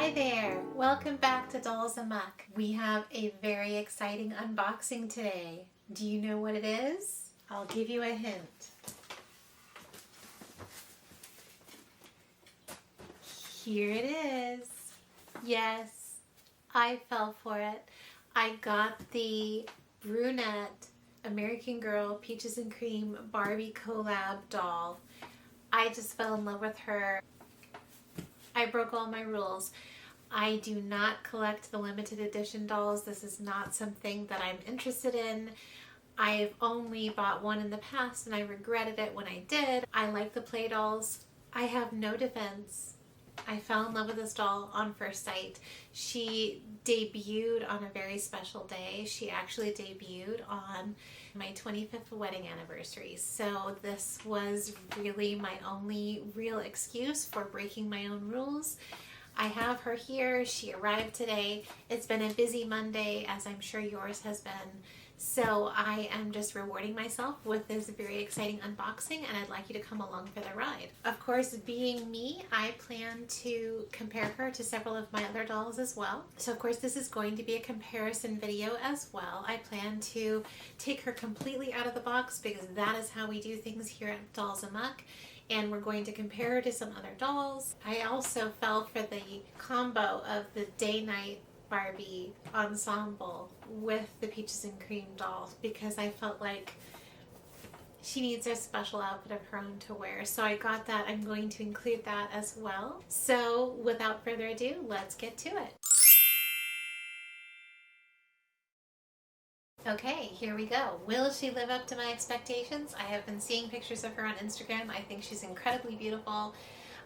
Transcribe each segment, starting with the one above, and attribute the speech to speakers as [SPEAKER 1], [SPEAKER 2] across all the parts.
[SPEAKER 1] Hi there! Welcome back to Dolls Amok. We have a very exciting unboxing today. Do you know what it is? I'll give you a hint. Here it is. Yes, I fell for it. I got the brunette American Girl Peaches and Cream Barbie collab doll. I just fell in love with her. I broke all my rules. I do not collect the limited edition dolls. This is not something that I'm interested in. I've only bought one in the past and I regretted it when I did. I like the play dolls. I have no defense. I fell in love with this doll on first sight. She debuted on a very special day. She actually debuted on my 25th wedding anniversary. So this was really my only real excuse for breaking my own rules. I have her here. She arrived today. It's been a busy Monday, as I'm sure yours has been. So I am just rewarding myself with this very exciting unboxing, and I'd like you to come along for the ride. Of course, being me, I plan to compare her to several of my other dolls as well. So of course this is going to be a comparison video as well. I plan to take her completely out of the box because that is how we do things here at Dolls Amok. And we're going to compare her to some other dolls. I also fell for the combo of the Day-Night Barbie ensemble with the Peaches and Cream doll because I felt like she needs a special outfit of her own to wear. So I got that. I'm going to include that as well. So without further ado, let's get to it. Okay, here we go. Will she live up to my expectations? I have been seeing pictures of her on Instagram. I think she's incredibly beautiful.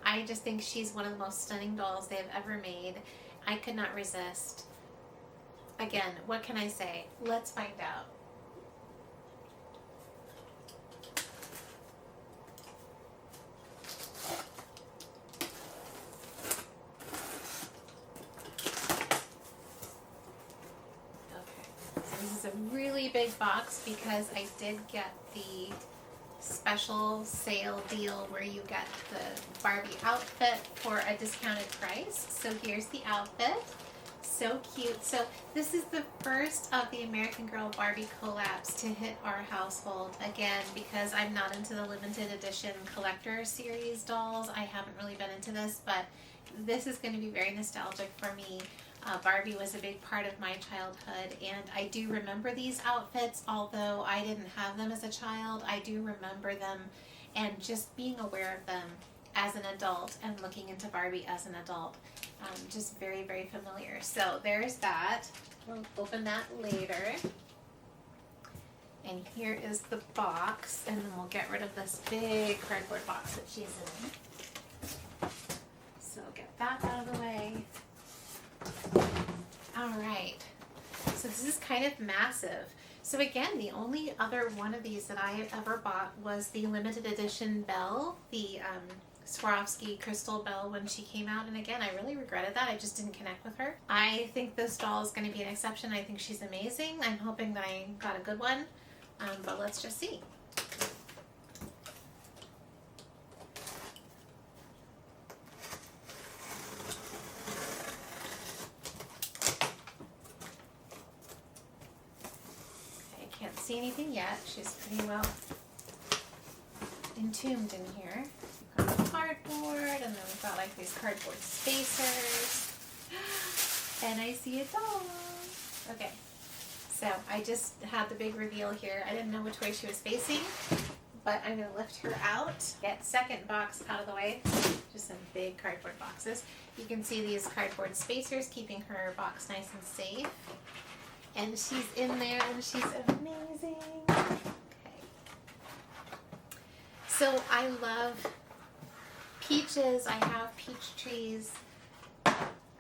[SPEAKER 1] I just think she's one of the most stunning dolls they've ever made. I could not resist. Again, what can I say? Let's find out. This is a really big box because I did get the special sale deal where you get the Barbie outfit for a discounted price. So here's the outfit. So cute. So this is the first of the American Girl Barbie collabs to hit our household. Again, because I'm not into the limited edition collector series dolls. I haven't really been into this, but this is going to be very nostalgic for me. Barbie was a big part of my childhood, and I do remember these outfits. Although I didn't have them as a child, I do remember them and just being aware of them as an adult and looking into Barbie as an adult. Just very, very familiar. So there's that. We'll open that later. And here is the box, and then we'll get rid of this big cardboard box that she's in. So get that out of the way. Alright, so this is kind of massive. So again, the only other one of these that I ever bought was the limited edition Belle, the Swarovski crystal Belle when she came out, and again, I really regretted that. I just didn't connect with her. I think this doll is going to be an exception. I think she's amazing. I'm hoping that I got a good one, but let's just see. Can't see anything yet. She's pretty well entombed in here. We've got the cardboard, and then we've got like these cardboard spacers. And I see a doll. Okay, so I just had the big reveal here. I didn't know which way she was facing, but I'm going to lift her out. Get second box out of the way. Just some big cardboard boxes. You can see these cardboard spacers keeping her box nice and safe. And she's in there, and she's amazing. Okay. So I love peaches. I have peach trees.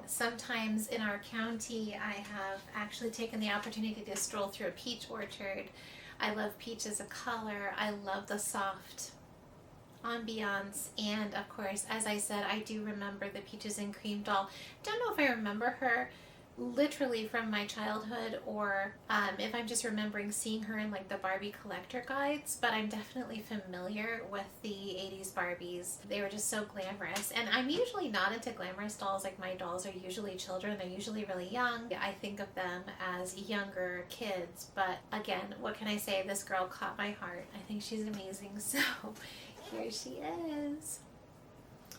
[SPEAKER 1] Sometimes in our county, I have actually taken the opportunity to stroll through a peach orchard. I love peach as a color. I love the soft ambiance. And of course, as I said, I do remember the Peaches and Cream doll. Don't know if I remember her literally from my childhood, or if I'm just remembering seeing her in like the Barbie collector guides, but I'm definitely familiar with the 80s Barbies. They were just so glamorous, and I'm usually not into glamorous dolls. Like, my dolls are usually children, they're usually really young. I think of them as younger kids, but again, what can I say? This girl caught my heart. I think she's amazing, so here she is.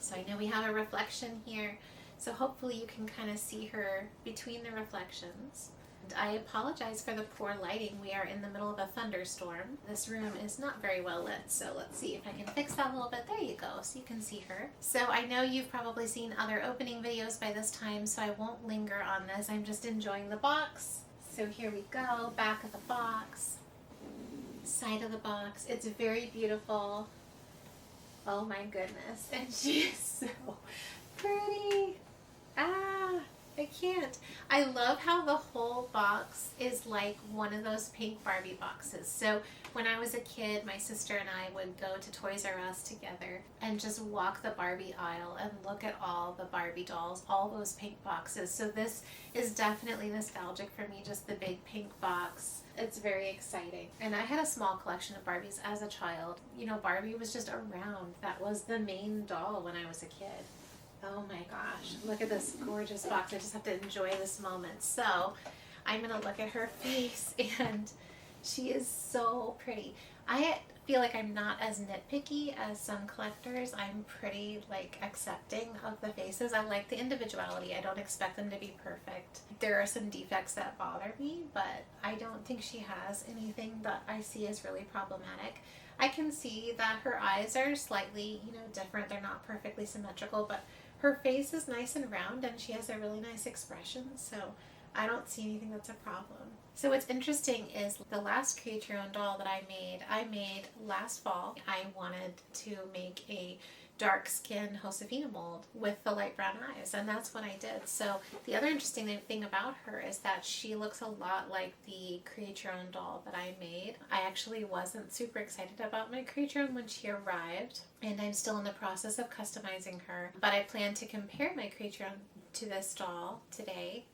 [SPEAKER 1] So I know we have a reflection here, so hopefully you can kind of see her between the reflections. And I apologize for the poor lighting. We are in the middle of a thunderstorm. This room is not very well lit, so let's see if I can fix that a little bit. There you go, so you can see her. So I know you've probably seen other opening videos by this time, so I won't linger on this. I'm just enjoying the box. So here we go, back of the box, side of the box. It's very beautiful. Oh my goodness, and she is so pretty. Ah, I can't. I love how the whole box is like one of those pink Barbie boxes. So when I was a kid, my sister and I would go to Toys R Us together and just walk the Barbie aisle and look at all the Barbie dolls, all those pink boxes. So this is definitely nostalgic for me, just the big pink box. It's very exciting. And I had a small collection of Barbies as a child. You know, Barbie was just around. That was the main doll when I was a kid. Oh my gosh, look at this gorgeous box. I just have to enjoy this moment. So I'm gonna look at her face, and she is so pretty. I feel like I'm not as nitpicky as some collectors. I'm pretty like accepting of the faces. I like the individuality. I don't expect them to be perfect. There are some defects that bother me, but I don't think she has anything that I see as really problematic. I can see that her eyes are slightly, you know, different. They're not perfectly symmetrical, but her face is nice and round, and she has a really nice expression, so I don't see anything that's a problem. So what's interesting is the last Create Your Own doll that I made last fall. I wanted to make a dark skin Josefina mold with the light brown eyes, and that's what I did. So the other interesting thing about her is that she looks a lot like the Create Your Own doll that I made. I actually wasn't super excited about my Create Your Own when she arrived, and I'm still in the process of customizing her, but I plan to compare my Create Your Own to this doll today.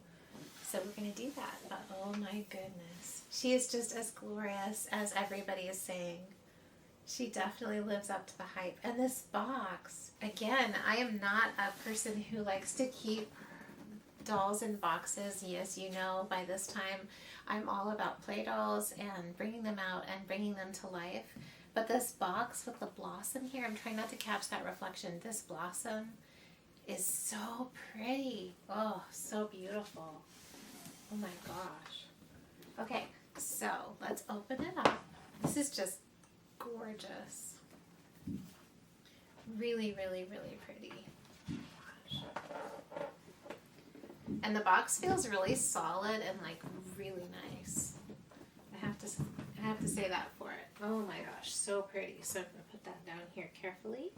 [SPEAKER 1] So we're going to do that, but oh my goodness. She is just as glorious as everybody is saying. She definitely lives up to the hype. And this box, again, I am not a person who likes to keep dolls in boxes. Yes, you know, by this time, I'm all about play dolls and bringing them out and bringing them to life. But this box with the blossom here, I'm trying not to catch that reflection. This blossom is so pretty. Oh, so beautiful. Oh my gosh. Okay, so let's open it up. This is just gorgeous. Really, really, really pretty. Gosh. And the box feels really solid and like really nice. I have to say that for it. Oh my gosh, so pretty. So I'm gonna put that down here carefully.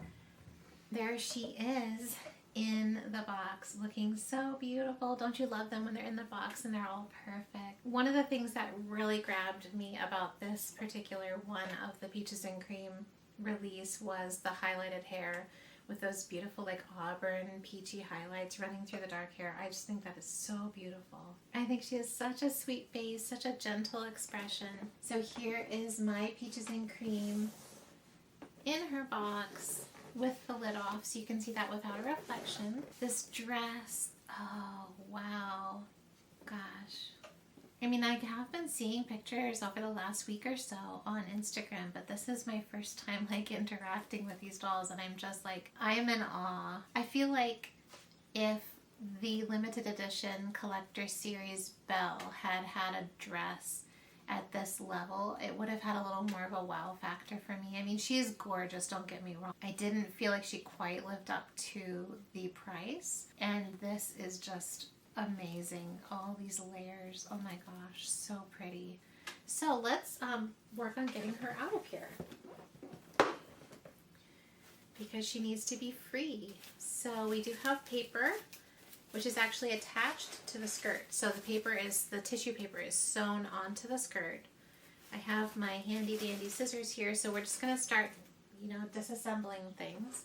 [SPEAKER 1] There she is in the box, looking so beautiful. Don't you love them when they're in the box and they're all perfect? One of the things that really grabbed me about this particular one of the Peaches and Cream release was the highlighted hair with those beautiful like auburn peachy highlights running through the dark hair. I just think that is so beautiful. I think she has such a sweet face, such a gentle expression. So here is my Peaches and Cream in her box with the lid off, so you can see that without a reflection. This dress, oh wow, gosh. I mean, I have been seeing pictures over the last week or so on Instagram, but this is my first time like interacting with these dolls, and I'm just like, I am in awe. I feel like if the limited edition collector series Belle had had a dress at this level, it would have had a little more of a wow factor for me. I mean, she is gorgeous, don't get me wrong. I didn't feel like she quite lived up to the price, and this is just amazing. All these layers, oh my gosh, so pretty. So let's work on getting her out of here, because she needs to be free. So we do have paper, which is actually attached to the skirt. So the tissue paper is sewn onto the skirt. I have my handy dandy scissors here, so we're just gonna start, you know, disassembling things.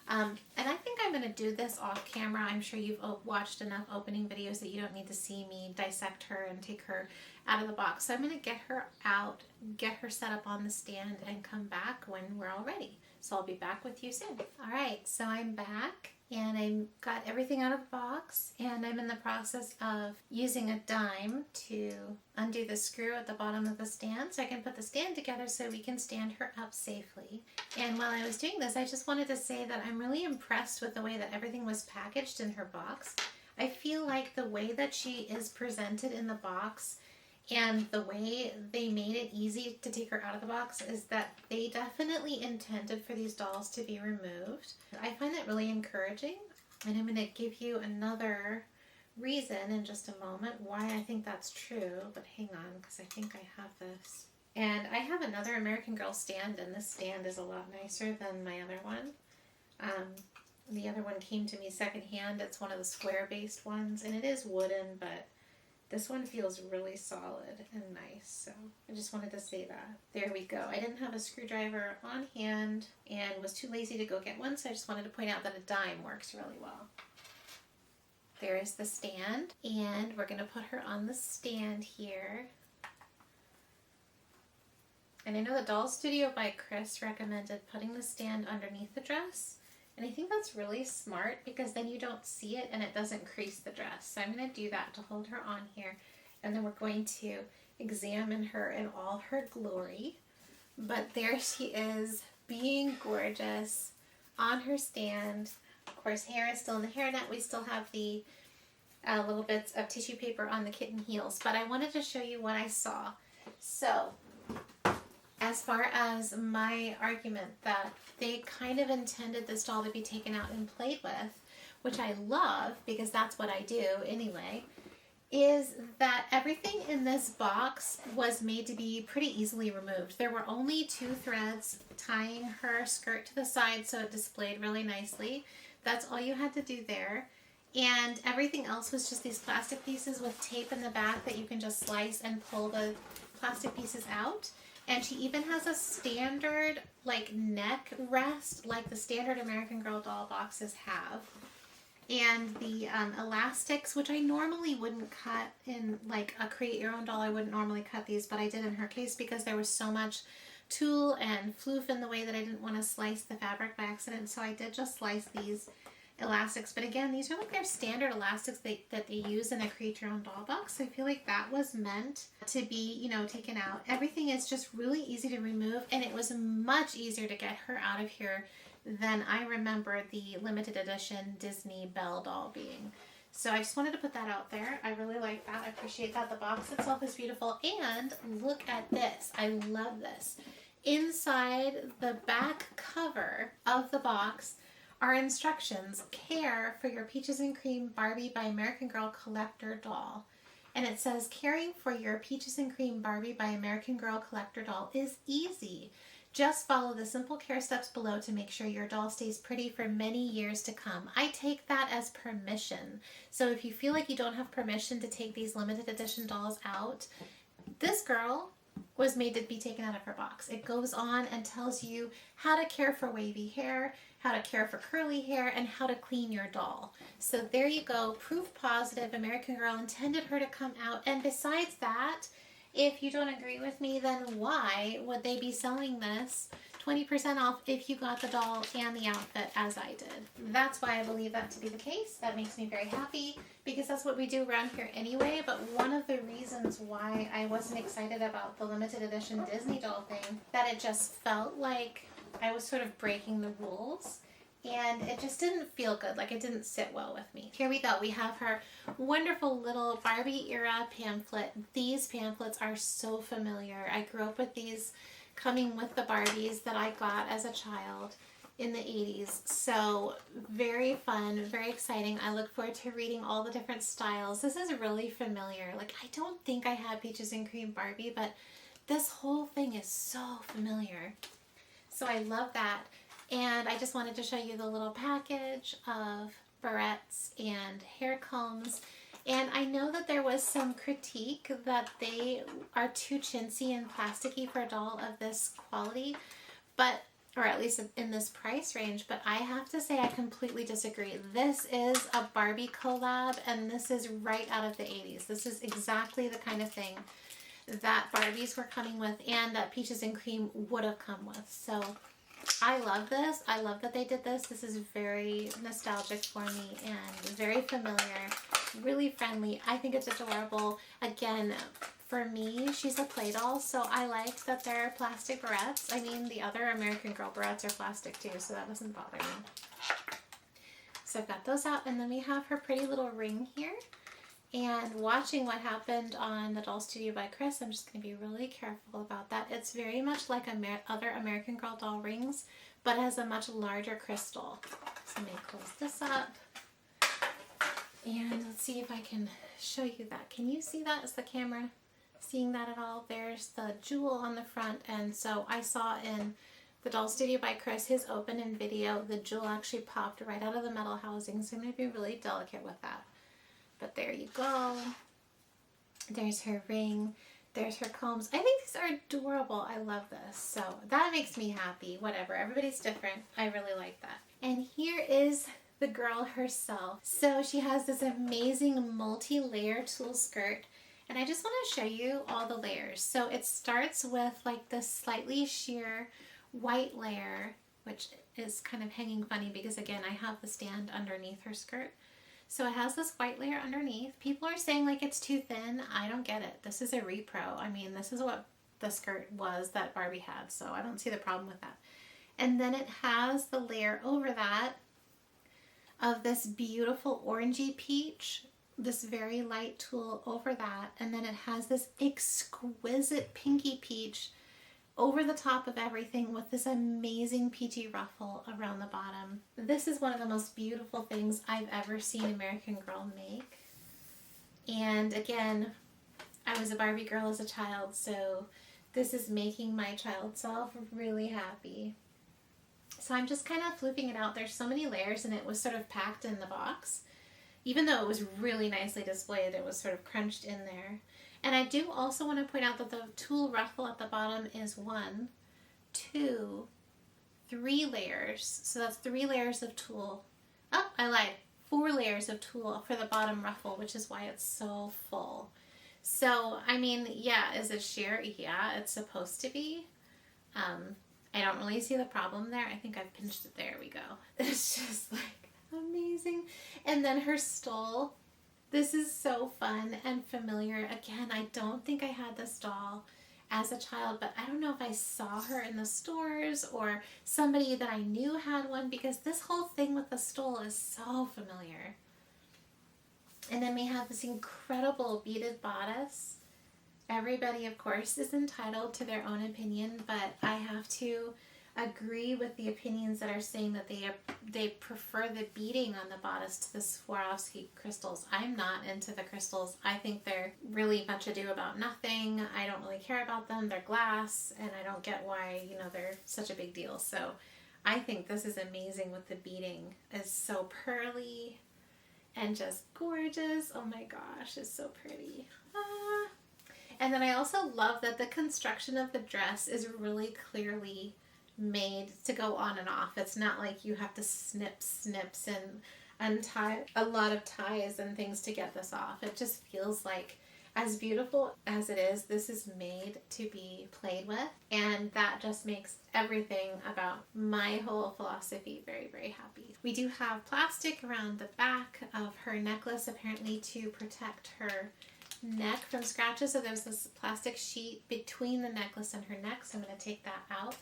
[SPEAKER 1] And I think I'm going to do this off camera. I'm sure you've watched enough opening videos that you don't need to see me dissect her and take her out of the box. So I'm going to get her out, get her set up on the stand, and come back when we're all ready. So I'll be back with you soon. All right, so I'm back and I got everything out of the box, and I'm in the process of using a dime to undo the screw at the bottom of the stand so I can put the stand together so we can stand her up safely. And while I was doing this, I just wanted to say that I'm really impressed with the way that everything was packaged in her box. I feel like the way that she is presented in the box and the way they made it easy to take her out of the box is that they definitely intended for these dolls to be removed. I find that really encouraging, and I'm going to give you another reason in just a moment why I think that's true, but hang on because I think I have this. And I have another American Girl stand, and this stand is a lot nicer than my other one. The other one came to me secondhand. It's one of the square-based ones, and it is wooden, but this one feels really solid and nice, so I just wanted to say that. There we go. I didn't have a screwdriver on hand and was too lazy to go get one, so I just wanted to point out that a dime works really well. There is the stand, and we're going to put her on the stand here. And I know the Doll Studio by Chris recommended putting the stand underneath the dress. And I think that's really smart because then you don't see it and it doesn't crease the dress. So I'm going to do that to hold her on here. And then we're going to examine her in all her glory. But there she is, being gorgeous on her stand. Of course, hair is still in the hairnet. We still have the little bits of tissue paper on the kitten heels. But I wanted to show you what I saw. So, as far as my argument that they kind of intended this doll to be taken out and played with, which I love because that's what I do anyway, is that everything in this box was made to be pretty easily removed. There were only 2 threads tying her skirt to the side so it displayed really nicely. That's all you had to do there. And everything else was just these plastic pieces with tape in the back that you can just slice and pull the plastic pieces out. And she even has a standard like neck rest like the standard American Girl doll boxes have. And the elastics, which I normally wouldn't cut in like a create your own doll, I wouldn't normally cut these, but I did in her case because there was so much tulle and floof in the way that I didn't want to slice the fabric by accident, so I did just slice these elastics. But again, these are like their standard elastics that they use in a create your own doll box. So I feel like that was meant to be, you know, taken out. Everything is just really easy to remove, and it was much easier to get her out of here than I remember the limited edition Disney Belle doll being. So I just wanted to put that out there. I really like that. I appreciate that. The box itself is beautiful. And look at this. I love this. Inside the back cover of the box are instructions. Care for your Peaches and Cream Barbie by American Girl collector doll. And it says, caring for your Peaches and Cream Barbie by American Girl collector doll is easy. Just follow the simple care steps below to make sure your doll stays pretty for many years to come. I take that as permission. So if you feel like you don't have permission to take these limited edition dolls out, this girl was made to be taken out of her box. It goes on and tells you how to care for wavy hair, how to care for curly hair, and how to clean your doll. So there you go, proof positive. American Girl intended her to come out. And besides that, if you don't agree with me, then why would they be selling this 20% off if you got the doll and the outfit as I did? That's why I believe that to be the case. That makes me very happy because that's what we do around here anyway. But one of the reasons why I wasn't excited about the limited edition Disney doll thing, that it just felt like I was sort of breaking the rules. And it just didn't feel good, like it didn't sit well with me. Here we go, we have her wonderful little Barbie era pamphlet. These pamphlets are so familiar. I grew up with these coming with the Barbies that I got as a child in the 80s. So very fun, very exciting. I look forward to reading all the different styles. This is really familiar. Like, I don't think I had Peaches and Cream Barbie, but this whole thing is so familiar. So I love that. And I just wanted to show you the little package of barrettes and hair combs. And I know that there was some critique that they are too chintzy and plasticky for a doll of this quality, but or at least in this price range, but I have to say I completely disagree. This is a Barbie collab, and this is right out of the 80s. This is exactly the kind of thing that Barbies were coming with and that Peaches and Cream would have come with. So I love this. I love that they did this. This is very nostalgic for me and very familiar, really friendly. I think it's adorable. Again, for me, she's a play doll, so I like that they're plastic barrettes. I mean, the other American Girl barrettes are plastic too, so that doesn't bother me. So I've got those out, and then we have her pretty little ring here. And watching what happened on the Doll Studio by Chris, I'm just going to be really careful about that. It's very much like other American Girl doll rings, but has a much larger crystal. So let me close this up. And let's see if I can show you that. Can you see that? Is the camera seeing that at all? There's the jewel on the front. And so I saw in the Doll Studio by Chris, his open-in video, the jewel actually popped right out of the metal housing. So I'm going to be really delicate with that. But there you go. There's her ring. There's her combs. I think these are adorable. I love this. So that makes me happy. Whatever. Everybody's different. I really like that. And here is the girl herself. So she has this amazing multi-layer tulle skirt. And I just want to show you all the layers. So it starts with like this slightly sheer white layer, which is kind of hanging funny because again, I have the stand underneath her skirt. So it has this white layer underneath. People are saying like it's too thin. I don't get it. This is a repro. I mean, this is what the skirt was that Barbie had, so I don't see the problem with that. And then it has the layer over that of this beautiful orangey peach, this very light tulle over that, and then it has this exquisite pinky peach over the top of everything with this amazing peachy ruffle around the bottom. This is one of the most beautiful things I've ever seen American Girl make. And again, I was a Barbie girl as a child, so this is making my child self really happy. So I'm just kind of flooping it out. There's so many layers and it was sort of packed in the box. Even though it was really nicely displayed, it was sort of crunched in there. And I do also want to point out that the tulle ruffle at the bottom is 1, 2, 3 layers. So that's 3 layers of tulle. Oh, I lied. 4 layers of tulle for the bottom ruffle, which is why it's so full. So, I mean, yeah, is it sheer? Yeah, it's supposed to be. I don't really see the problem there. I think I've pinched it. There we go. It's just like amazing. And then her stole. This is so fun and familiar. Again, I don't think I had this doll as a child, but I don't know if I saw her in the stores or somebody that I knew had one because this whole thing with the stole is so familiar. And then we have this incredible beaded bodice. Everybody, of course, is entitled to their own opinion, but I have to agree with the opinions that are saying that they prefer the beading on the bodice to the Swarovski crystals. I'm not into the crystals. I think they're really much ado about nothing. I don't really care about them. They're glass, and I don't get why, you know, they're such a big deal. So I think this is amazing with the beading. It's so pearly and just gorgeous. Oh my gosh, it's so pretty. Ah. And then I also love that the construction of the dress is really clearly made to go on and off. It's not like you have to snip snips and untie a lot of ties and things to get this off. It just feels like, as beautiful as it is, this is made to be played with, and that just makes everything about my whole philosophy very, very happy. We do have plastic around the back of her necklace, apparently to protect her neck from scratches. So there's this plastic sheet between the necklace and her neck, so I'm going to take that out.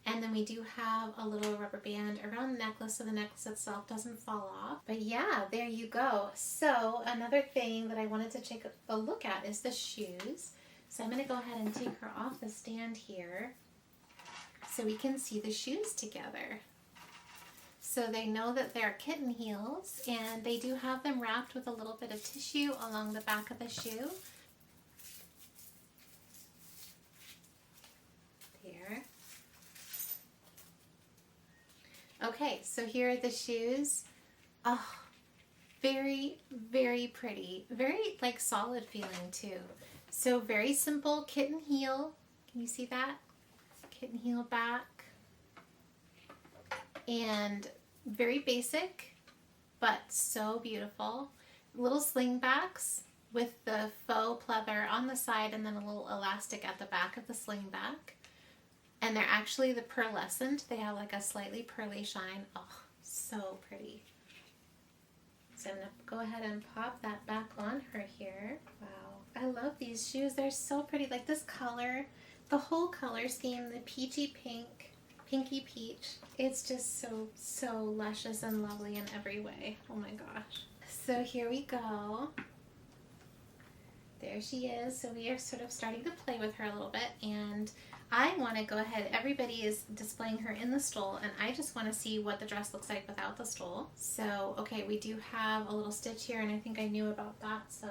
[SPEAKER 1] And then we do have a little rubber band around the necklace so the necklace itself doesn't fall off. But yeah, there you go. So another thing that I wanted to take a look at is the shoes. So I'm going to go ahead and take her off the stand here so we can see the shoes together. So they know that they're kitten heels, and they do have them wrapped with a little bit of tissue along the back of the shoe. There. Okay, so here are the shoes. Oh, very, very pretty. Very, like, solid feeling, too. So very simple kitten heel. Can you see that? Kitten heel back. And very basic, but so beautiful. Little slingbacks with the faux pleather on the side and then a little elastic at the back of the slingback. And they're actually the pearlescent. They have like a slightly pearly shine. Oh, so pretty. So I'm going to go ahead and pop that back on her here. Wow. I love these shoes. They're so pretty. Like this color, the whole color scheme, the peachy pink, pinky peach. It's just so luscious and lovely in every way. Oh my gosh. So here we go. There she is. So we are sort of starting to play with her a little bit, and I want to go ahead. Everybody is displaying her in the stole, and I just want to see what the dress looks like without the stole. So, okay, we do have a little stitch here, and I think I knew about that, so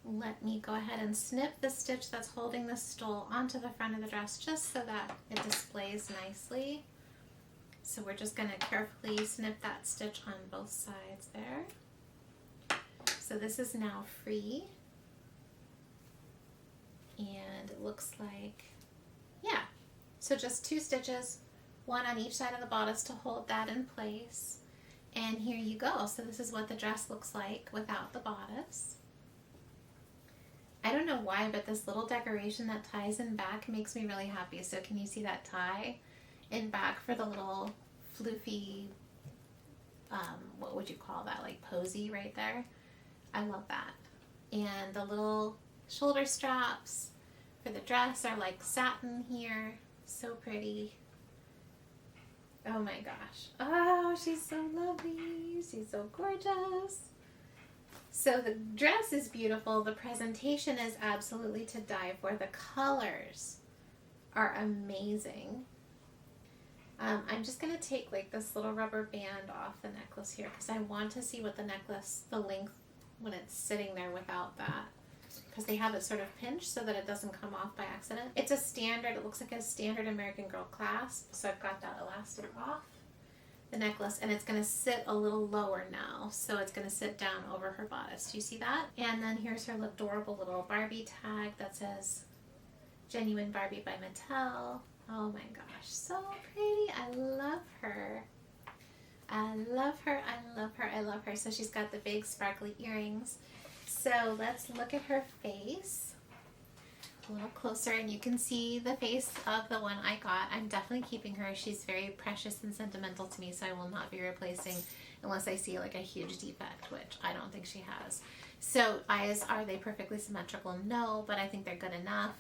[SPEAKER 1] let me go ahead and snip the stitch that's holding the stole onto the front of the dress just so that it displays nicely. So we're just going to carefully snip that stitch on both sides there. So this is now free. And it looks like, yeah, so just 2 stitches, 1 on each side of the bodice to hold that in place. And here you go. So this is what the dress looks like without the bodice. I don't know why, but this little decoration that ties in back makes me really happy. So can you see that tie in back for the little floofy, what would you call that, like posy right there? I love that. And the little shoulder straps for the dress are like satin here. So pretty. Oh my gosh. Oh, she's so lovely. She's so gorgeous. So the dress is beautiful. The presentation is absolutely to die for. The colors are amazing. I'm just going to take like this little rubber band off the necklace here because I want to see what the necklace, the length when it's sitting there without that. Because they have it sort of pinched so that it doesn't come off by accident. It's a standard, it looks like a standard American Girl clasp. So I've got that elastic off the necklace, and it's going to sit a little lower now. So it's going to sit down over her bodice. Do you see that? And then here's her adorable little Barbie tag that says Genuine Barbie by Mattel. Oh my gosh, so pretty. I love her. I love her, I love her, I love her. So she's got the big sparkly earrings. So let's look at her face a little closer, and you can see the face of the one I got. I'm definitely keeping her. She's very precious and sentimental to me, so I will not be replacing unless I see like a huge defect, which I don't think she has. So eyes, are they perfectly symmetrical? No, but I think they're good enough.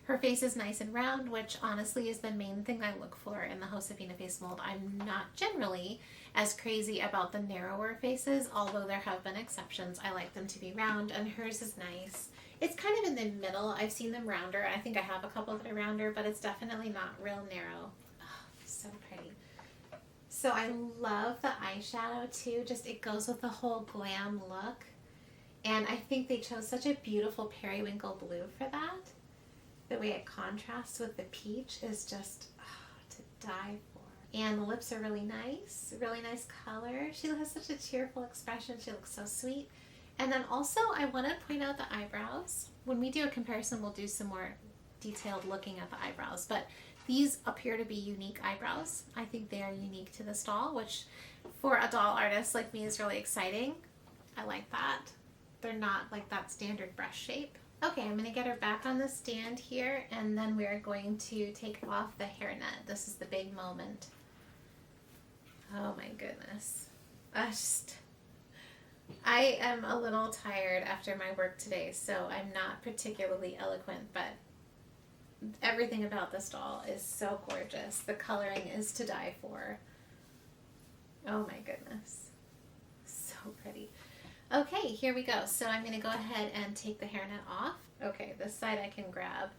[SPEAKER 1] Her face is nice and round, which honestly is the main thing I look for in the Josefina face mold. I'm not generally as crazy about the narrower faces, although there have been exceptions. I like them to be round, and hers is nice. It's kind of in the middle. I've seen them rounder. I think I have a couple that are rounder, but it's definitely not real narrow. Oh, so pretty. So I love the eyeshadow too. Just it goes with the whole glam look. And I think they chose such a beautiful periwinkle blue for that. The way it contrasts with the peach is just to die for. And the lips are really nice color. She has such a cheerful expression. She looks so sweet. And then also I want to point out the eyebrows. When we do a comparison, we'll do some more detailed looking at the eyebrows, but these appear to be unique eyebrows. I think they are unique to this doll, which for a doll artist like me is really exciting. I like that. They're not like that standard brush shape. Okay, I'm going to get her back on the stand here, and then we're going to take off the hairnet. This is the big moment. Oh my goodness. I am a little tired after my work today, so I'm not particularly eloquent, but everything about this doll is so gorgeous. The coloring is to die for. Oh my goodness. So pretty. Okay, here we go. So I'm going to go ahead and take the hairnet off. Okay, this side I can grab.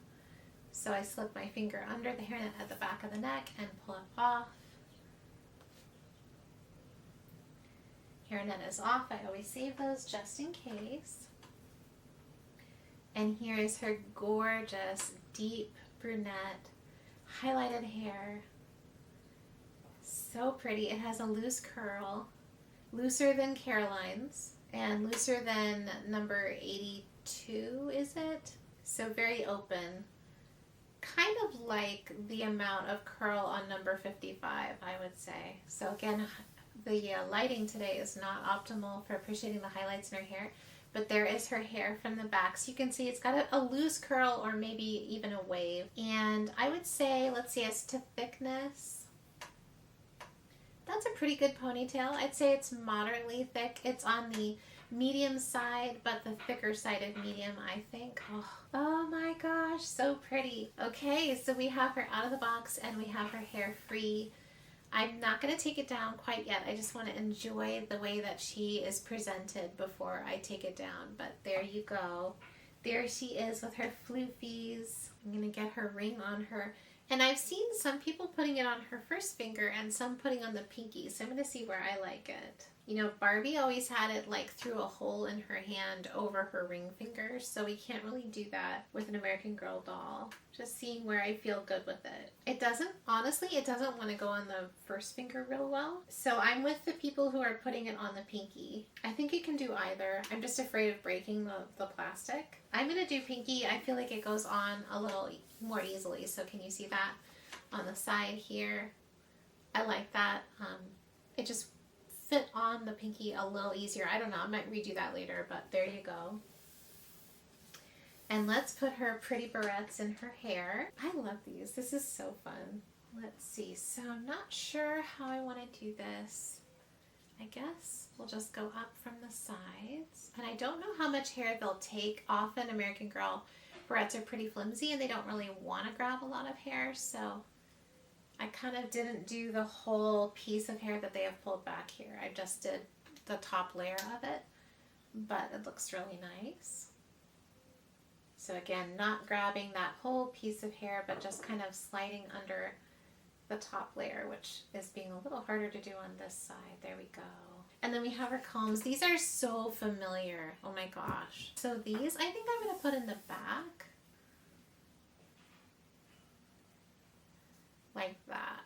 [SPEAKER 1] So I slip my finger under the hairnet at the back of the neck and pull it off. Hairnet is off. I always save those just in case. And here is her gorgeous, deep brunette, highlighted hair. So pretty. It has a loose curl, looser than Caroline's. And looser than number 82, is it? So very open, kind of like the amount of curl on number 55, I would say. So again, the lighting today is not optimal for appreciating the highlights in her hair, but there is her hair from the back. So you can see it's got a loose curl or maybe even a wave. And I would say, let's see, as to thickness, that's a pretty good ponytail. I'd say it's moderately thick. It's on the medium side, but the thicker sided medium, I think. Oh my gosh, so pretty. Okay, so we have her out of the box and we have her hair free. I'm not going to take it down quite yet. I just want to enjoy the way that she is presented before I take it down. But there you go. There she is with her floofies. I'm going to get her ring on her. And I've seen some people putting it on her first finger and some putting on the pinky. So I'm going to see where I like it. You know, Barbie always had it like through a hole in her hand over her ring finger, so we can't really do that with an American Girl doll. Just seeing where I feel good with it. It doesn't, honestly, it doesn't want to go on the first finger real well. So I'm with the people who are putting it on the pinky. I think you can do either. I'm just afraid of breaking the plastic. I'm going to do pinky. I feel like it goes on a little more easily. So can you see that on the side here? I like that. It just fit on the pinky a little easier. I don't know, I might redo that later, but there you go. And let's put her pretty barrettes in her hair. I love these. This is so fun. Let's see. So I'm not sure how I want to do this. I guess we'll just go up from the sides. And I don't know how much hair they'll take. Often American Girl barrettes are pretty flimsy and they don't really want to grab a lot of hair, so I kind of didn't do the whole piece of hair that they have pulled back here. I just did the top layer of it, but it looks really nice. So again, not grabbing that whole piece of hair, but just kind of sliding under the top layer, which is being a little harder to do on this side. There we go. And then we have our combs. These are so familiar. Oh my gosh. So these, I think I'm going to put in the back. Like that.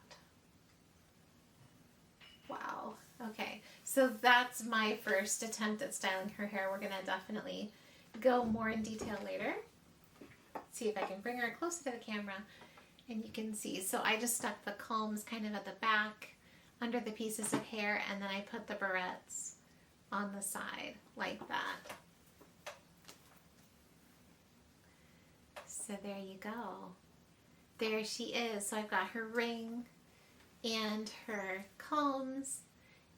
[SPEAKER 1] Wow. Okay, so that's my first attempt at styling her hair. We're gonna definitely go more in detail later. Let's see if I can bring her closer to the camera and you can see. So I just stuck the combs kind of at the back under the pieces of hair, and then I put the barrettes on the side like that. So there you go. There she is. So I've got her ring and her combs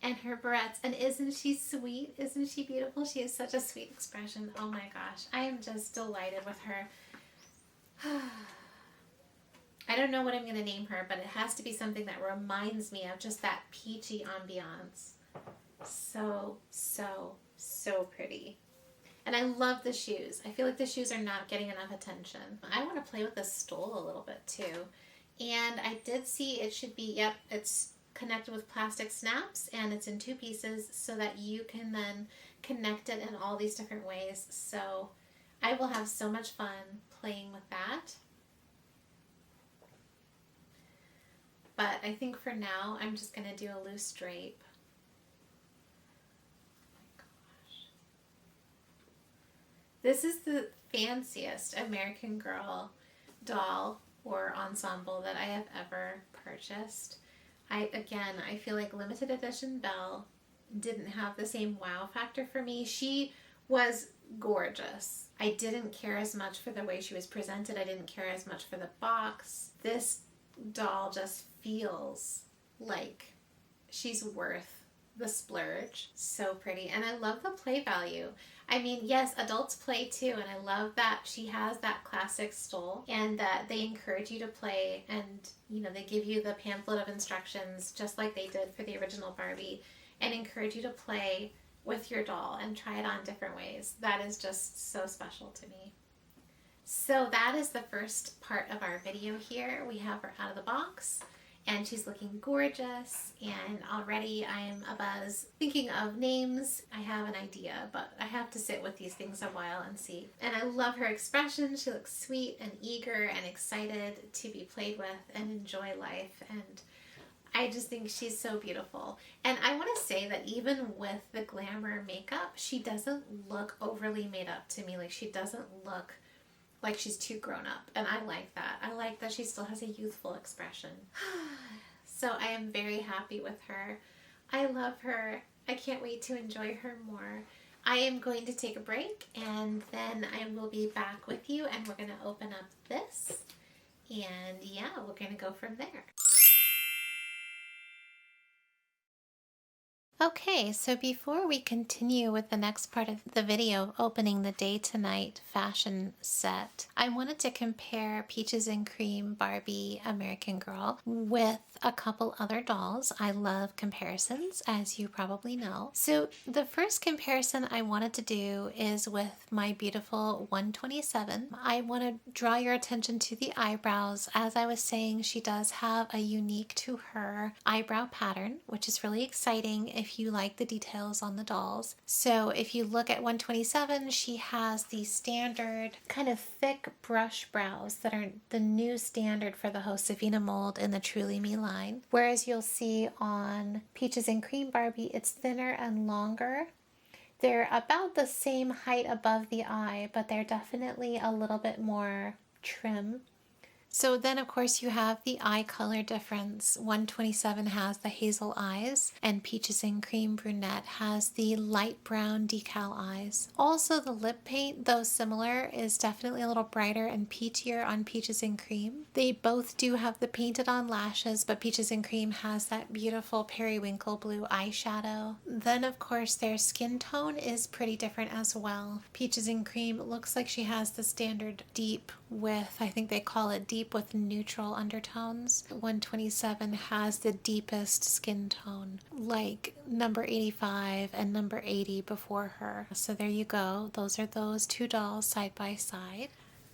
[SPEAKER 1] and her barrettes. And isn't she sweet? Isn't she beautiful? She has such a sweet expression. Oh my gosh. I am just delighted with her. I don't know what I'm going to name her, but it has to be something that reminds me of just that peachy ambiance. So, so, so pretty. And I love the shoes. I feel like the shoes are not getting enough attention. I want to play with this stole a little bit too. And I did see it should be, yep, it's connected with plastic snaps and it's in 2 pieces so that you can then connect it in all these different ways. So I will have so much fun playing with that. But I think for now, I'm just going to do a loose drape. This is the fanciest American Girl doll or ensemble that I have ever purchased. Again, I feel like limited edition Belle didn't have the same wow factor for me. She was gorgeous. I didn't care as much for the way she was presented. I didn't care as much for the box. This doll just feels like she's worth the splurge. So pretty. And I love the play value. I mean, yes, adults play too, and I love that she has that classic stole and that they encourage you to play, and you know, they give you the pamphlet of instructions just like they did for the original Barbie and encourage you to play with your doll and try it on different ways. That is just so special to me. So that is the first part of our video here. We have her out of the box and she's looking gorgeous, and already I am abuzz thinking of names. I have an idea, but I have to sit with these things a while and see. And I love her expression. She looks sweet and eager and excited to be played with and enjoy life, and I just think she's so beautiful. And I want to say that even with the glamour makeup, she doesn't look overly made up to me. Like, she doesn't look like she's too grown up. And I like that. I like that she still has a youthful expression. So I am very happy with her. I love her. I can't wait to enjoy her more. I am going to take a break and then I will be back with you and we're going to open up this. And yeah, we're going to go from there. Okay, so before we continue with the next part of the video, opening the Day-to-Night fashion set, I wanted to compare Peaches and Cream Barbie American Girl with a couple other dolls. I love comparisons, as you probably know. So the first comparison I wanted to do is with my beautiful 127. I want to draw your attention to the eyebrows. As I was saying, she does have a unique to her eyebrow pattern, which is really exciting if you like the details on the dolls. So if you look at 127, she has the standard kind of thick brush brows that are the new standard for the Josefina mold in the Truly Me line. Whereas you'll see on Peaches and Cream Barbie, it's thinner and longer. They're about the same height above the eye, but they're definitely a little bit more trim. So then, of course, you have the eye color difference. 127 has the hazel eyes, and Peaches and Cream Brunette has the light brown decal eyes. Also, the lip paint, though similar, is definitely a little brighter and peachier on Peaches and Cream. They both do have the painted on lashes, but Peaches and Cream has that beautiful periwinkle blue eyeshadow. Then, of course, their skin tone is pretty different as well. Peaches and Cream looks like she has the standard deep with, I think they call it deep with neutral undertones. 127 has the deepest skin tone, like number 85 and number 80 before her. So there you go. Those are those two dolls side by side.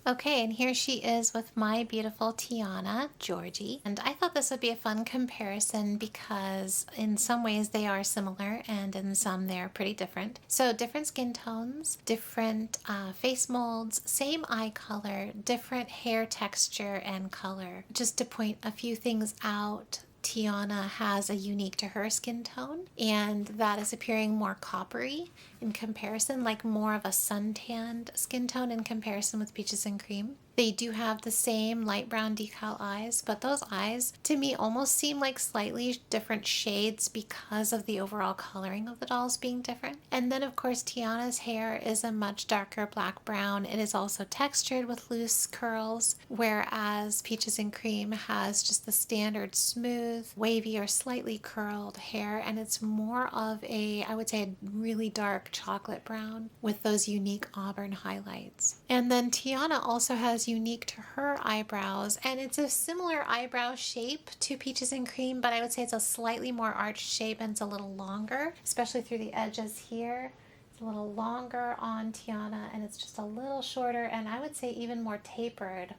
[SPEAKER 1] Okay, and here she is with my beautiful Tiana, Georgie. And I thought this would be a fun comparison because in some ways they are similar and in some they're pretty different. So different skin tones, different face molds, same eye color, different hair texture and color. Just to point a few things out, Tiana has a unique to her skin tone, and that is appearing more coppery in comparison, like more of a suntanned skin tone in comparison with Peaches and Cream. They do have the same light brown decal eyes, but those eyes to me almost seem like slightly different shades because of the overall coloring of the dolls being different. And then of course Tiana's hair is a much darker black brown. It is also textured with loose curls, whereas Peaches and Cream has just the standard smooth, wavy or slightly curled hair, and it's more of a, I would say, a really dark chocolate brown with those unique auburn highlights. And then Tiana also has unique to her eyebrows, and it's a similar eyebrow shape to Peaches and Cream, but I would say it's a slightly more arched shape and it's a little longer, especially through the edges here. It's a little longer on Tiana and it's just a little shorter, and I would say even more tapered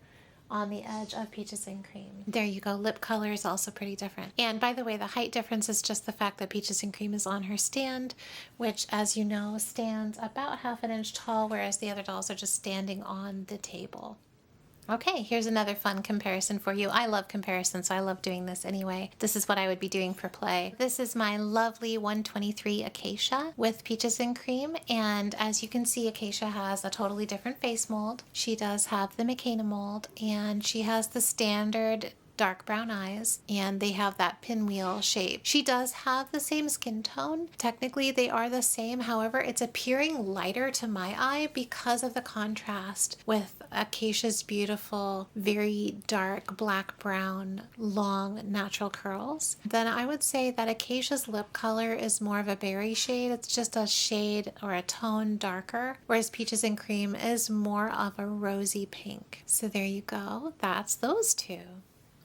[SPEAKER 1] on the edge of Peaches and Cream. There you go. Lip color is also pretty different. And by the way, the height difference is just the fact that Peaches and Cream is on her stand, which, as you know, stands about ½ an inch tall, whereas the other dolls are just standing on the table. Okay, here's another fun comparison for you. I love comparisons, so I love doing this anyway. This is what I would be doing for play. This is my lovely 123 Acacia with Peaches and Cream, and as you can see, Acacia has a totally different face mold. She does have the McKenna mold, and she has the standard dark brown eyes, and they have that pinwheel shape. She does have the same skin tone. Technically they are the same, however it's appearing lighter to my eye because of the contrast with Acacia's beautiful, very dark black brown, long natural curls. Then I would say that Acacia's lip color is more of a berry shade. It's just a shade or a tone darker, whereas Peaches and Cream is more of a rosy pink. So there you go. That's those two.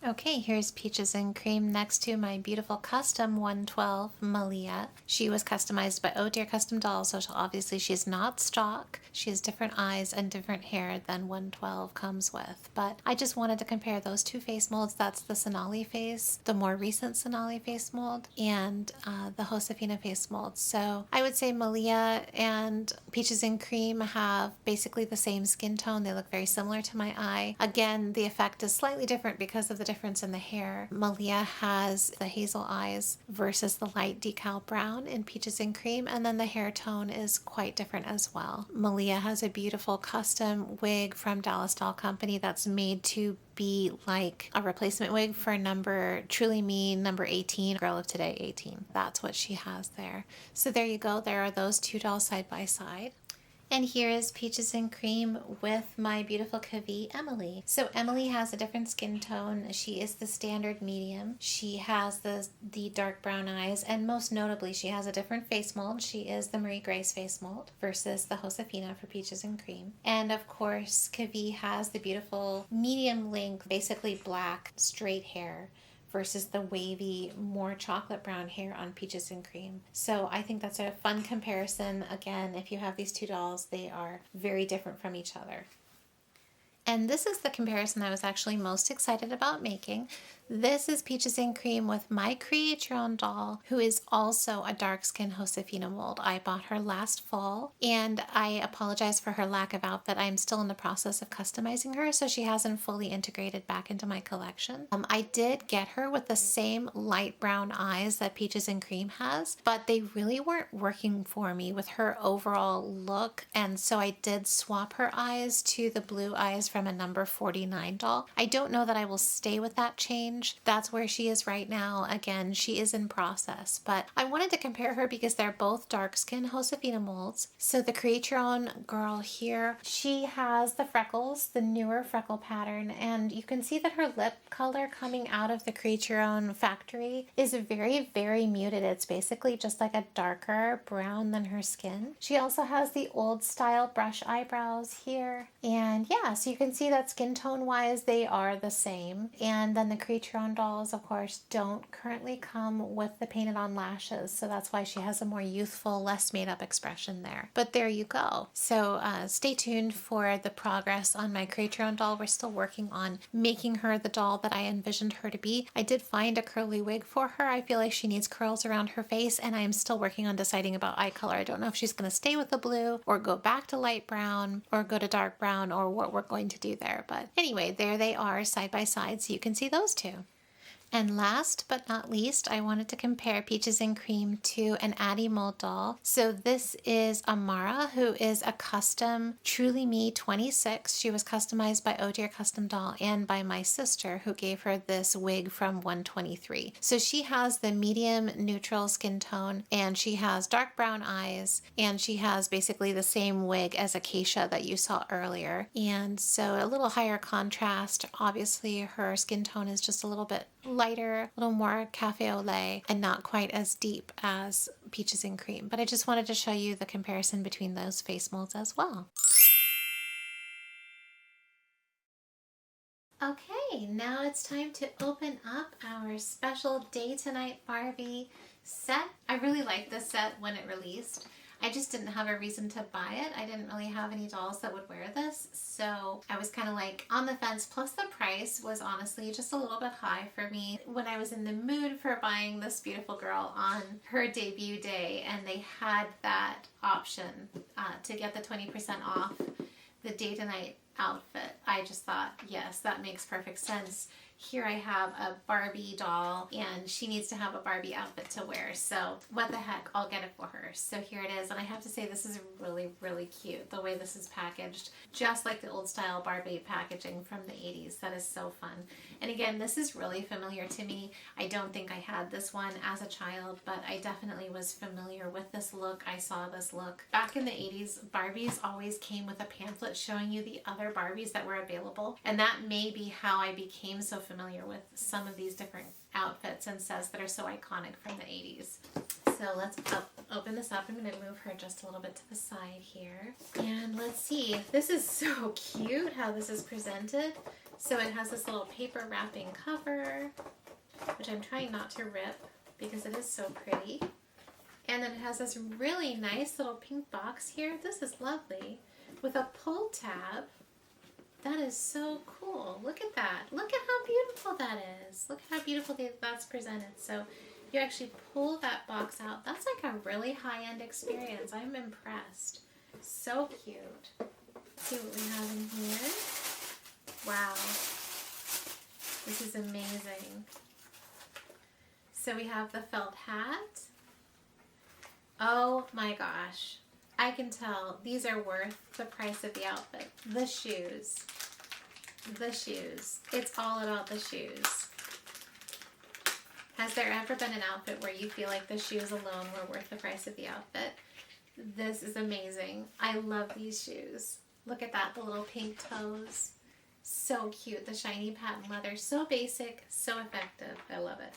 [SPEAKER 1] Okay, here's Peaches and Cream next to my beautiful custom 112 Malia. She was customized by Oh Dear Custom Dolls, so obviously she's not stock. She has different eyes and different hair than 112 comes with. But I just wanted to compare those two face molds. That's the Sonali face, the more recent Sonali face mold, and the Josefina face mold. So I would say Malia and Peaches and Cream have basically the same skin tone. They look very similar to my eye. Again, the effect is slightly different because of the difference in the hair. Malia has the hazel eyes versus the light decal brown in Peaches and Cream, and then the hair tone is quite different as well. Malia has a beautiful custom wig from Dallas Doll Company that's made to be like a replacement wig for Truly Me number 18, Girl of Today 18. That's what she has there. So there you go. There are those two dolls side by side. And here is Peaches and Cream with my beautiful Kavi, Emily. So Emily has a different skin tone. She is the standard medium. She has the dark brown eyes, and most notably, she has a different face mold. She is the Marie Grace face mold versus the Josefina for Peaches and Cream. And of course, Kavi has the beautiful medium length, basically black, straight hair versus the wavy, more chocolate brown hair on Peaches and Cream. So I think that's a fun comparison. Again, if you have these two dolls, they are very different from each other. And this is the comparison I was actually most excited about making. This is Peaches and Cream with my Create Your Own doll, who is also a dark skin Josefina mold. I bought her last fall, and I apologize for her lack of outfit. I'm still in the process of customizing her, so she hasn't fully integrated back into my collection. I did get her with the same light brown eyes that Peaches and Cream has, but they really weren't working for me with her overall look, and so I did swap her eyes to the blue eyes from a number 49 doll. I don't know that I will stay with that change. That's where she is right now. Again, she is in process, but I wanted to compare her because they're both dark skin Josefina molds. So the Create Your Own girl here, she has the freckles, the newer freckle pattern, and you can see that her lip color coming out of the Create Your Own factory is very, very muted. It's basically just like a darker brown than her skin. She also has the old style brush eyebrows here, and yeah, so you can see that skin tone wise they are the same. And then the Create Your Own dolls, of course, don't currently come with the painted on lashes, so that's why she has a more youthful, less made up expression there. But there you go. So stay tuned for the progress on my Create Your Own doll. We're still working on making her the doll that I envisioned her to be. I did find a curly wig for her. I feel like she needs curls around her face, and I am still working on deciding about eye color. I don't know if she's going to stay with the blue or go back to light brown or go to dark brown or what we're going to do there. But anyway, there they are side by side, so you can see those two. And last but not least, I wanted to compare Peaches and Cream to an Addie mold doll. So this is Amara, who is a custom Truly Me 26. She was customized by Oh Dear Custom Doll and by my sister, who gave her this wig from 123. So she has the medium neutral skin tone, and she has dark brown eyes, and she has basically the same wig as Acacia that you saw earlier. And so a little higher contrast. Obviously, her skin tone is just a little bit lighter, a little more cafe au lait, and not quite as deep as Peaches and Cream. But I just wanted to show you the comparison between those face molds as well. Okay, now it's time to open up our special Day-to-Night Barbie set. I really liked this set when it released. I just didn't have a reason to buy it. I didn't really have any dolls that would wear this, so I was kind of like on the fence. Plus the price was honestly just a little bit high for me when I was in the mood for buying this beautiful girl on her debut day, and they had that option to get the 20% off the Day-to-Night outfit. I just thought, yes, that makes perfect sense. Here I have a Barbie doll, and she needs to have a Barbie outfit to wear, so what the heck, I'll get it for her. So here it is, and I have to say this is really, really cute, the way this is packaged, just like the old style Barbie packaging from the 80s. That is so fun. And again, this is really familiar to me. I don't think I had this one as a child, but I definitely was familiar with this look. I saw this look. Back in the 80s, Barbies always came with a pamphlet showing you the other Barbies that were available, and that may be how I became so familiar with some of these different outfits and sets that are so iconic from the 80s. So let's open this up. I'm going to move her just a little bit to the side here. And let's see. This is so cute how this is presented. So it has this little paper wrapping cover, which I'm trying not to rip because it is so pretty. And then it has this really nice little pink box here. This is lovely with a pull tab. That is so cool. Look at that. Look at how beautiful that is. Look at how beautiful that's presented. So you actually pull that box out. That's like a really high-end experience. I'm impressed. So cute. Let's see what we have in here. Wow. This is amazing. So we have the felt hat. Oh my gosh. I can tell these are worth the price of the outfit. The shoes. The shoes. It's all about the shoes. Has there ever been an outfit where you feel like the shoes alone were worth the price of the outfit? This is amazing. I love these shoes. Look at that, the little pink toes. So cute. The shiny patent leather. So basic, so effective. I love it.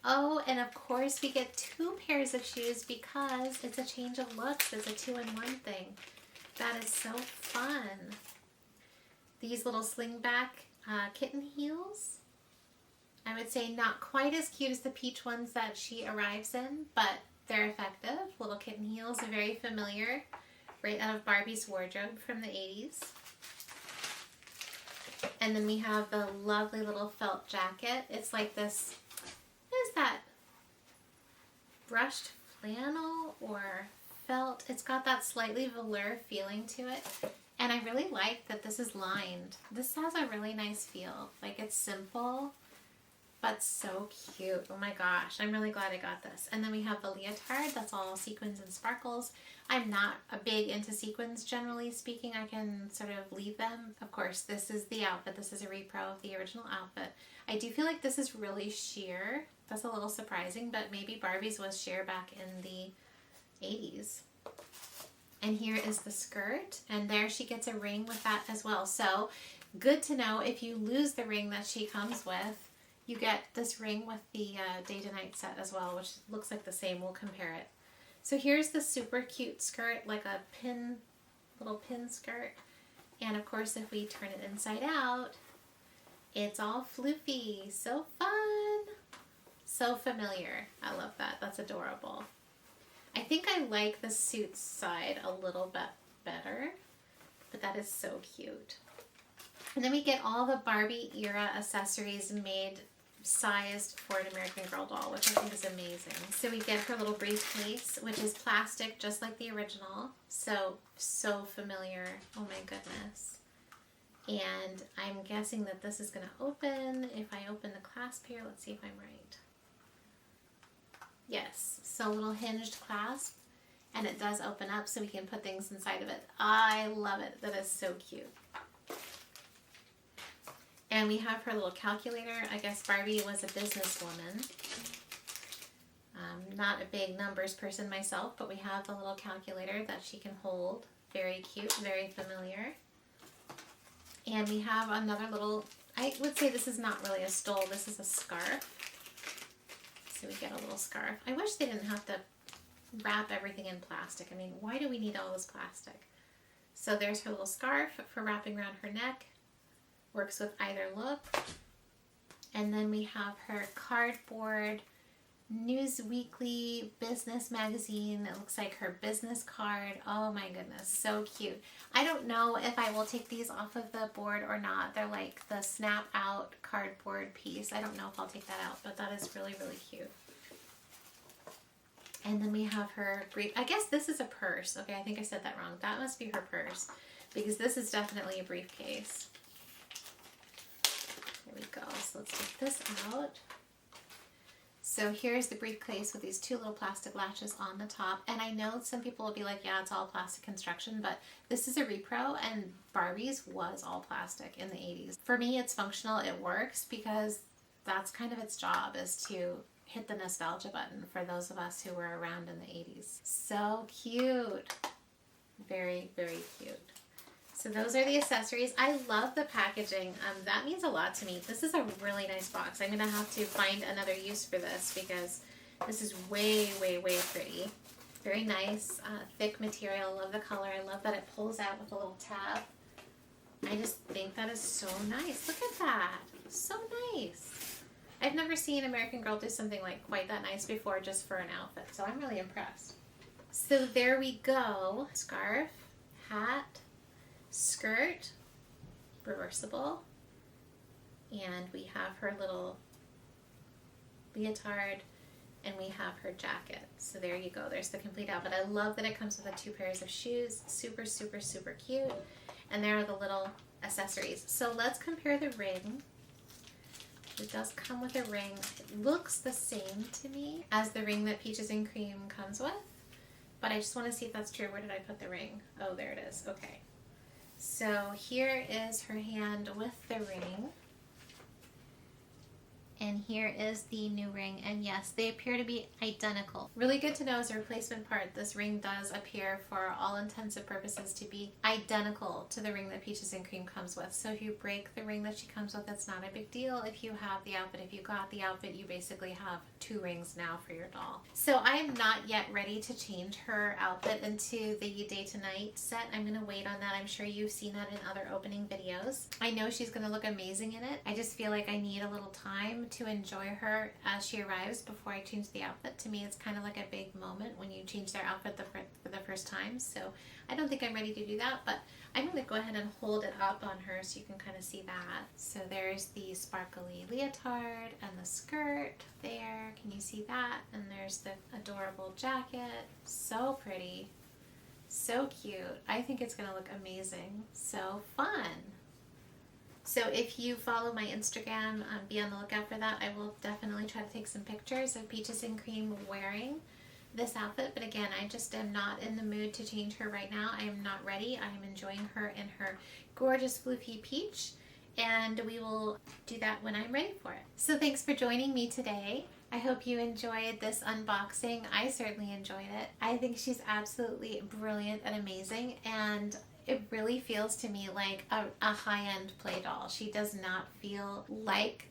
[SPEAKER 1] Oh, and of course we get 2 pairs of shoes because it's a change of looks. It's a 2-in-1 thing. That is so fun. These little slingback kitten heels. I would say not quite as cute as the peach ones that she arrives in, but they're effective. Little kitten heels are very familiar, right out of Barbie's wardrobe from the 80s. And then we have the lovely little felt jacket. It's like this, what is that? Brushed flannel or felt? It's got that slightly velour feeling to it. And I really like that this is lined. This has a really nice feel. Like it's simple, but so cute. Oh my gosh, I'm really glad I got this. And then we have the leotard. That's all sequins and sparkles. I'm not a big into sequins, generally speaking. I can sort of leave them. Of course, this is the outfit. This is a repro of the original outfit. I do feel like this is really sheer. That's a little surprising, but maybe Barbie's was sheer back in the 80s. And here is the skirt, and there she gets a ring with that as well. So good to know if you lose the ring that she comes with, you get this ring with the day-to-night set as well, which looks like the same. We'll compare it. So here's the super cute skirt, like a pin, little pin skirt. And of course, if we turn it inside out, it's all floofy. So fun. So familiar. I love that. That's adorable. I think I like the suit side a little bit better, but that is so cute. And then we get all the Barbie era accessories made, sized for an American Girl doll, which I think is amazing. So we get her little briefcase, which is plastic, just like the original. So familiar. Oh my goodness. And I'm guessing that this is going to open. If I open the clasp here, let's see if I'm right. Yes, so a little hinged clasp, and it does open up so we can put things inside of it. I love it. That is so cute. And we have her little calculator. I guess Barbie was a businesswoman. Not a big numbers person myself, but we have the little calculator that she can hold. Very cute, very familiar. And we have another little, I would say this is not really a stole, this is a scarf. So we get a little scarf. I wish they didn't have to wrap everything in plastic. I mean, why do we need all this plastic? So there's her little scarf for wrapping around her neck. Works with either look. And then we have her cardboard News Weekly business magazine. It looks like her business card. Oh my goodness, so cute. I don't know if I will take these off of the board or not. They're like the snap out cardboard piece. I don't know if I'll take that out, but that is really, really cute. And then we have her brief. I guess this is a purse. Okay, I think I said that wrong. That must be her purse because this is definitely a briefcase. There we go. So let's take this out. So here's the briefcase with these 2 little plastic latches on the top. And I know some people will be like, yeah, it's all plastic construction, but this is a repro and Barbie's was all plastic in the 80s. For me, it's functional. It works because that's kind of its job, is to hit the nostalgia button for those of us who were around in the 80s. So cute. Very, very cute. So those are the accessories. I love the packaging. That means a lot to me. This is a really nice box. I'm going to have to find another use for this because this is way, way, way pretty. Very nice, thick material. Love the color. I love that it pulls out with a little tab. I just think that is so nice. Look at that. So nice. I've never seen American Girl do something like quite that nice before just for an outfit. So I'm really impressed. So there we go. Scarf, hat, skirt, reversible, and we have her little leotard, and we have her jacket. So there you go. There's the complete outfit. I love that it comes with the 2 pairs of shoes. Super, super, super cute. And there are the little accessories. So let's compare the ring. It does come with a ring. It looks the same to me as the ring that Peaches and Cream comes with, but I just want to see if that's true. Where did I put the ring? Oh, there it is. Okay. So here is her hand with the ring. And here is the new ring, and yes, they appear to be identical. Really good to know as a replacement part, this ring does appear for all intents and purposes to be identical to the ring that Peaches and Cream comes with. So if you break the ring that she comes with, it's not a big deal. If you have the outfit, if you got the outfit, you basically have 2 rings now for your doll. So I am not yet ready to change her outfit into the day to night set. I'm gonna wait on that. I'm sure you've seen that in other opening videos. I know she's gonna look amazing in it. I just feel like I need a little time to enjoy her as she arrives before I change the outfit. To me, it's kind of like a big moment when you change their outfit for the first time. So I don't think I'm ready to do that, but I'm going to go ahead and hold it up on her so you can kind of see that. So there's the sparkly leotard and the skirt there. Can you see that? And there's the adorable jacket. So pretty. So cute. I think it's going to look amazing. So fun. So if you follow my Instagram, be on the lookout for that. I will definitely try to take some pictures of Peaches and Cream wearing this outfit. But again, I just am not in the mood to change her right now. I am not ready. I am enjoying her in her gorgeous floofy peach. And we will do that when I'm ready for it. So thanks for joining me today. I hope you enjoyed this unboxing. I certainly enjoyed it. I think she's absolutely brilliant and amazing. And it really feels to me like a high-end play doll. She does not feel like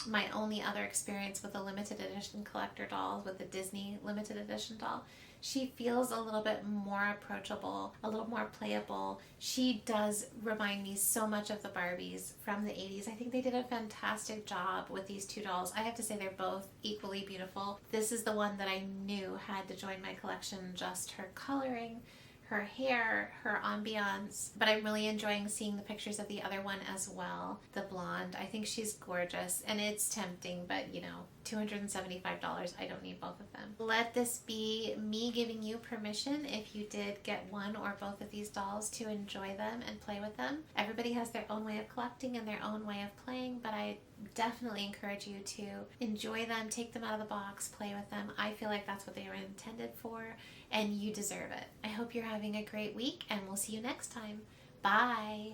[SPEAKER 1] my only other experience with the limited edition collector dolls, with the Disney limited edition doll. She feels a little bit more approachable, a little more playable. She does remind me so much of the Barbies from the 80s. I think they did a fantastic job with these 2 dolls. I have to say they're both equally beautiful. This is the one that I knew had to join my collection, just her coloring, her hair, her ambiance, but I'm really enjoying seeing the pictures of the other one as well, the blonde. I think she's gorgeous, and it's tempting, but you know, $275, I don't need both of them. Let this be me giving you permission, if you did get one or both of these dolls, to enjoy them and play with them. Everybody has their own way of collecting and their own way of playing, but I definitely encourage you to enjoy them, take them out of the box, play with them. I feel like that's what they were intended for, and you deserve it. I hope you're having a great week, and we'll see you next time. Bye!